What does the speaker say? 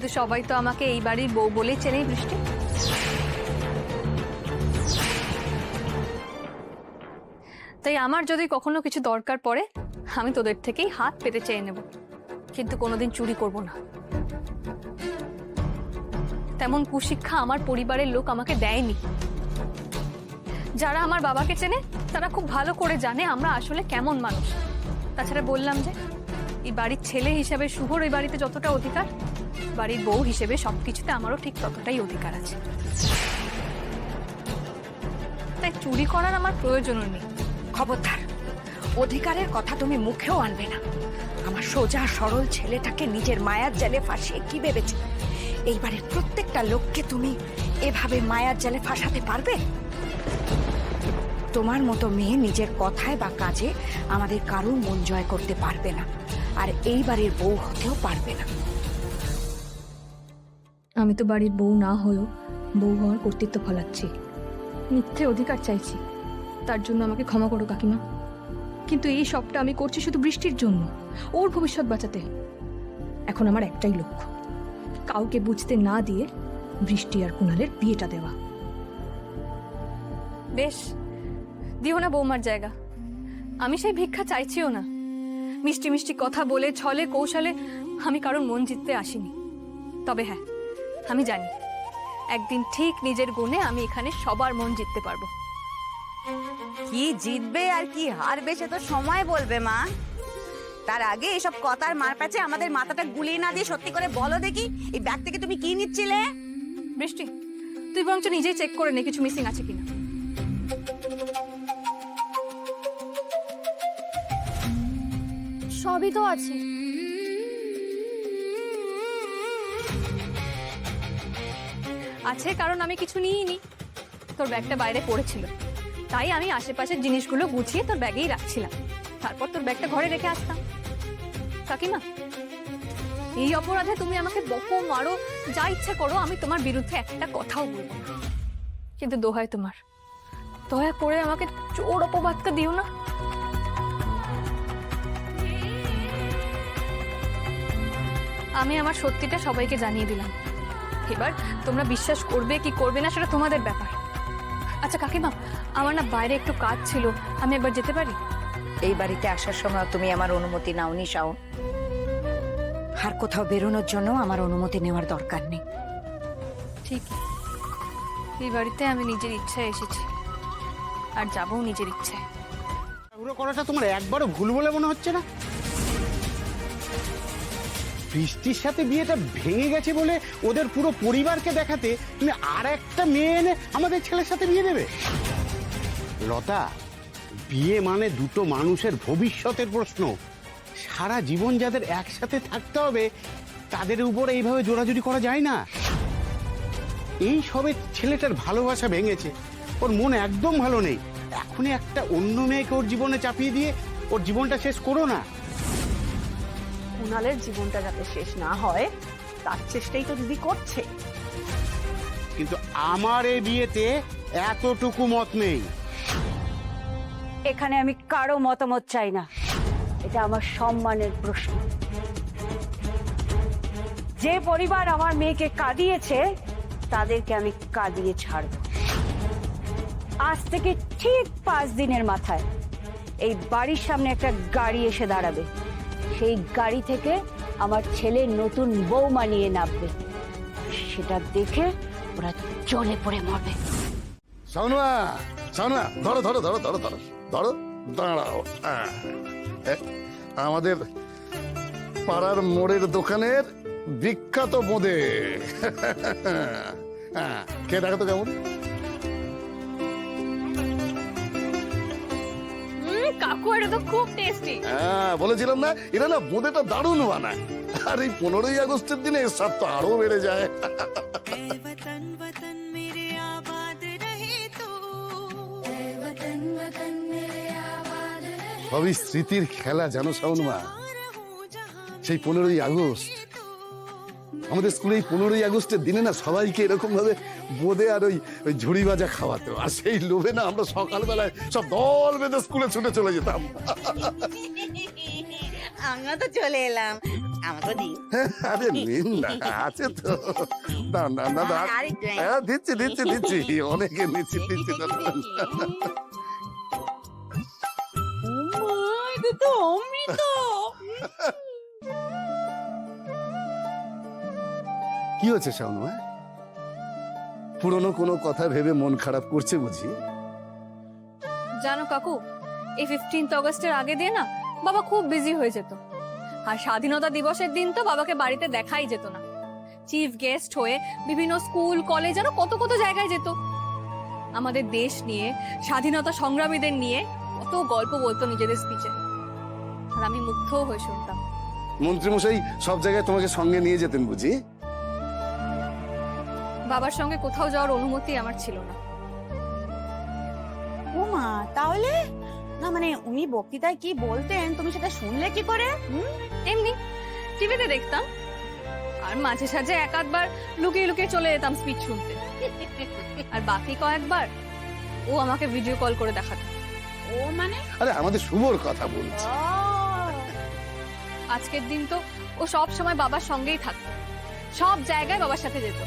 কিন্তু সবাই তো আমাকে এই বাড়ির বউ বলেই চেনে বৃষ্টি। তাই আমার যদি কখনো কিছু দরকার পড়ে আমি তোদের থেকেই হাত পেতে চেয়ে নেব, কিন্তু কোনোদিন চুরি করব না। তেমন কুশিক্ষা আমার পরিবারের লোক আমাকে দেয়নি। যারা আমার বাবাকে চেনে তারা খুব ভালো করে জানে আমরা আসলে কেমন মানুষ। তাছাড়া বললাম যে এই বাড়ির ছেলে হিসেবে শুভর ওই বাড়িতে যতটা অধিকার, বাড়ির বউ হিসেবে সবকিছুতে আমারও ঠিক ততটাই অধিকার আছে। তাই চুরি করার আমার প্রয়োজনও নেই। খবরদার, অধিকারের কথা তুমি মুখেও আনবে না। আমার সোজা সরল ছেলেটাকে নিজের মায়ার জালে ফাঁসিয়ে কি ভেবেছে? এইবারের প্রত্যেকটা লোককে তুমি এভাবে মায়ার জালে ফাঁসাতে পারবে? তোমার মতো মেয়ে নিজের কথায় বা কাজে আমাদের কারোর মন জয় করতে পারবে না, আর এই বাড়ির বউ হতেও পারবে না। আমি তো বাড়ির বউ না হয়েও বউ হওয়ার কর্তৃত্ব ফলাচ্ছি, মিথ্যে অধিকার চাইছি। তার জন্য আমাকে ক্ষমা করো কাকিমা, কিন্তু এই সবটা আমি করছি শুধু বৃষ্টির জন্য, ওর ভবিষ্যৎ বাঁচাতে। এখন আমার একটাই লক্ষ্য, কাউকে বুঝতে না দিয়ে বৃষ্টি আর কুণালের বিয়েটা দেওয়া। বেশ, দিও না বৌমার জায়গা। আমি সেই ভিক্ষা চাইছিও না। মিষ্টি মিষ্টি কথা বলে ছলে কৌশলে আমি কারোর মন জিততে আসিনি। তবে হ্যাঁ, আমি জানি একদিন ঠিক নিজের গুণে আমি এখানে সবার মন জিততে পারবো। কি জিতবে আর কি হারবে সে তো সময় বলবে মা। তার আগে এসব কথার মারপ্যাচে আমাদের মাথাটা গুলিয়ে না দিয়ে সত্যি করে বলো দেখি, এই ব্যাগ থেকে তুমি কি নিচ্ছিলে? বৃষ্টি, তুই বরঞ্চ নিজেই চেক করে নে কিছু মিসিং আছে কিনা। সবই তো আছে। আছে কারণ আমি কিছু নিইনি। তোর ব্যাগটা বাইরে পড়েছিল, তাই আমি আশেপাশের জিনিসগুলো গুছিয়ে তোর ব্যাগেই রাখছিলাম। তারপর তোর ব্যাগটা ঘরে রেখে আসতাম। কাকিমা, এই অপরাধে তুমি আমাকে বকো মারো যা ইচ্ছা করো, আমি তোমার বিরুদ্ধে একটা কথাও বলবো না। কিন্তু দোহাই তোমার, দয়া করে আমাকে চোর অপবাদটা দিও না। আমি আমার সত্যিটা সবাইকে জানিয়ে দিলাম। এবার তোমরা বিশ্বাস করবে কি করবে না সেটা তোমাদের ব্যাপার। আচ্ছা কাকিমা, আমার না বাইরে একটু কাজ ছিল, আমি একবার যেতে পারি? এই বাড়িতে আসার সময় তুমি আমার অনুমতি নাওনি শাওন। আর কোথাও বেরোনোর জন্য আমার অনুমতি নেওয়ার দরকার নেই। ঠিক, এই বাড়িতে আমি নিজের ইচ্ছায় এসেছি আর যাবো নিজের ইচ্ছায়। এগুলো করাটা তোমার একবারও ভুল বলে মনে হচ্ছে না? বৃষ্টির সাথে বিয়েটা ভেঙে গেছে বলে ওদের পুরো পরিবারকে দেখাতে তুমি আর একটা মেয়ে এনে আমাদের ছেলের সাথে বিয়ে দেবে? লতা, বিয়ে মানে দুটো মানুষের ভবিষ্যতের প্রশ্ন। সারা জীবন যাদের একসাথে থাকতে হবে তাদের উপরে এইভাবে জোরাজুরি করা যায় না। এই সবে ছেলেটার ভালোবাসা ভেঙেছে, ওর মন একদম ভালো নেই। এখনই একটা অন্য মেয়েকে ওর জীবনে চাপিয়ে দিয়ে ওর জীবনটা শেষ করো না। কুণালের জীবনটা যাতে শেষ না হয় তার চেষ্টাই তো দিদি করছে। কিন্তু আমার এই বিয়েতে এতটুকু মত নেই। এখানে আমি কারো মতামত চাই না, এটা আমার সম্মানের প্রশ্ন। যে পরিবার আমার মেয়েকে কাঁদিয়েছে তাদেরকে আমি কাঁদিয়ে ছাড়ব। আজ থেকে ঠিক 5 দিনের মাথায় এই বাড়ির সামনে একটা গাড়ি এসে দাঁড়াবে। সেই গাড়ি থেকে আমার ছেলে নতুন বৌমা নিয়ে নামবে। সেটা দেখে ওরা জ্বলে পড়ে মরবে। শাওনা, শাওনা, ধরো ধরো ধরো ধরো ধরো ধরো, দাঁড়াও। আমাদের পাড়ার মোড়ের দোকানের বিখ্যাত বোঁদে। কে দেখো তো কেমন? কাকু, এটা তো খুব টেস্টি। হ্যাঁ, বলেছিলাম না, এরা না বোঁদেটা দারুণ বানায়। আর এই 15ই আগস্টের দিনে এর স্বাদ তো আরো বেড়ে যায়। সবই স্মৃতির খেলা জানো শাওনমা। সেই 15ই আগস্ট, আমাদের স্কুলে এই 15ই আগস্টের দিনে না সবাইকে এরকম ভাবে বোঁদে আর ওই ঝুড়ি ভাজা খাওয়াতো। আর সেই লোভে না আমরা সকালবেলায় সব দল বেঁধে স্কুলে ছুটে চলে যেতাম। আমরা তো চলে এলাম। আমাকে দিন। আরে নিন না, আছে তো। না না না না, আরেকটু, হ্যাঁ, দিচ্ছি দিচ্ছি দিচ্ছি, অনেকে দিচ্ছি দিচ্ছি। কি হচ্ছে শাওনু? পুরনো কোনো কথা ভেবে মন খারাপ করছে বুঝি? জানো কাকু, এই 15th অগস্টের আগে দিয়ে না বাবা খুব বিজি হয়ে যেত। আর স্বাধীনতা দিবসের দিন তো বাবাকে বাড়িতে দেখাই যেত না। চিফ গেস্ট হয়ে বিভিন্ন স্কুল কলেজ যেন কত কত জায়গায় যেত। আমাদের দেশ নিয়ে, স্বাধীনতা সংগ্রামীদের নিয়ে কত গল্প বলতো নিজেদের স্পিচে, আর আমি মুগ্ধও হয়ে শুনতাম। মন্ত্রীমশাই সব জায়গায় তোমাকে সঙ্গে নিয়ে যেতেন বুঝি? বাবার সঙ্গে কোথাও যাওয়ার অনুমতি আমার ছিল না। ও মা, তাহলে না মানে উনি বক্তৃতায় কি বলতেন তুমি সেটা শুনলে কি করে? এমনি টিভিতে দেখতাম, আর মাঝে সাঝে এক আধবার লুকিয়ে লুকিয়ে চলে যেতাম স্পিচ শুনতে। আর বাকি কয়েকবার ও আমাকে ভিডিও কল করে দেখাতো। ও মানে আরে আমাদের শুভর কথা বলছি। আজকের দিন তো ও সব সময় বাবার সঙ্গেই থাকতো, সব জায়গায় বাবার সাথে যেত।